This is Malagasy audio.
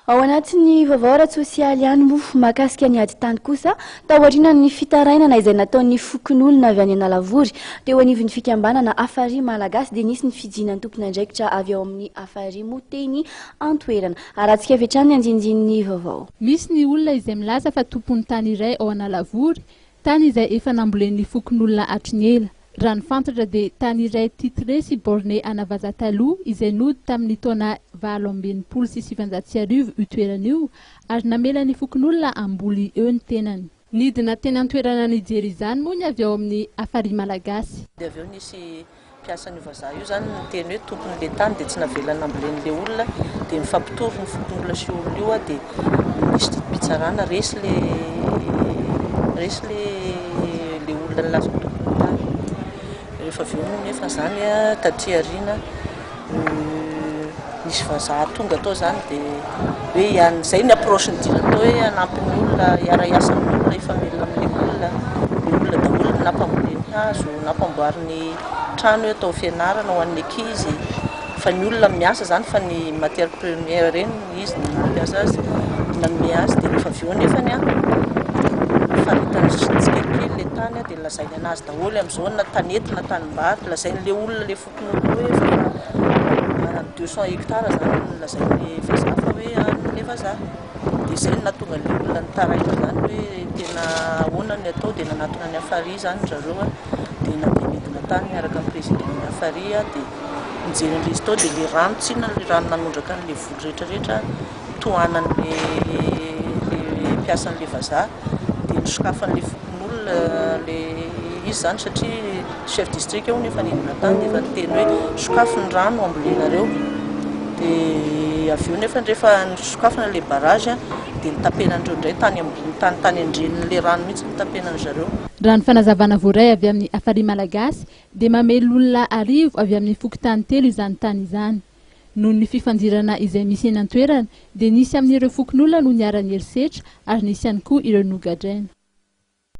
Ao anatin'ny vaovao ara-tsosialy ihany mofo mahakasika ny ady tany kosa taorian'ny fitarainana izay nataon'ny fokonolona avy any Analavory teo anivon'ny fikambanana Hafari Malagasy dia nisy ny fidinan'ny tompon'andraikitra avy ao amin'ny Hafari teny an-toerana. Arahantsika avy hatrany ny andinindin'ny vaovao. Misy ny olona izay milaza fa tompon'ny tany iray ao Analavory, tany izay efa nambolen'ny fokonolona hatry ela. Raha ny fantatra dia tany iray titré sy borné anavaza taloha izay nody tamin'ny taona 1970 io toerana io ary namela ny fokonolona amboly eo ny tenany. Nidina teny an-toerana ny jery izany moa ny avy ao amin'ny Hafari Malagasy. Dia avy eo nisy mpiasan'io vazaha io zany ny teny hoe tompon'le tany dia tsy navelana ambolen'le olona dia mifampitory ny fokonolona sy olona io dia nisy fitsarana resy le olona nilaza rehefa avy eo nefa zany taty aoriana nisy vazaha tonga atao zany dia hoe izay ny approche ny dina atao hoe anampin'ny olona hiara-iasa amin'ny olona ifamelona amin'ilay olona daholo nampamboleny hazo nampamboariny trano hoe atao fianarana ho an'ny ankizy fa ny olona miasa zany fa ny matière première reny izy nampiasa azy nanome azy dia rehefa avy eo nefany faritany tsikelikely le tany dia lazainy anazy daholo amin'izao na tanety na tanimbary lazain'le olona le fokonolona hoe 200 hectares zany lazain'le vazaha fa hoe an'le vazaha dia izay nahatonga le olona nitaraitra zany hoe tena ahoana ny atao dia nanatona ny Hafari zany zareo dia nandeha tany miaraka amin'ny président ny Hafari dia mijery an'izy tao dia le rano tsina le rano nanondraka an'le voly rehetrarehetra tohanan'le mpiasan'le vazaha dia nisokafan'le fokonolona le izy zany satria chef district eo nefa nidina tany dia efa niteny hoe sokafiny rano ambolenareo dia avy eo nefa rehefa nisokafana le barrage dia nitapenandreo indray tany ambony tany andrenin'le rano mihitsy nitapenany zareo. Raha ny fanazavana voaray avy amin'ny Hafari Malagasy dia mamely olona arivo avy amin'ny fokotany telo izany tany izany. Noho ny fifandirana izay misy eny an-toerana dia nisy amin'ireo fokonolona no niara-nierisetra ary nisy ihany koa ireo nogadraina.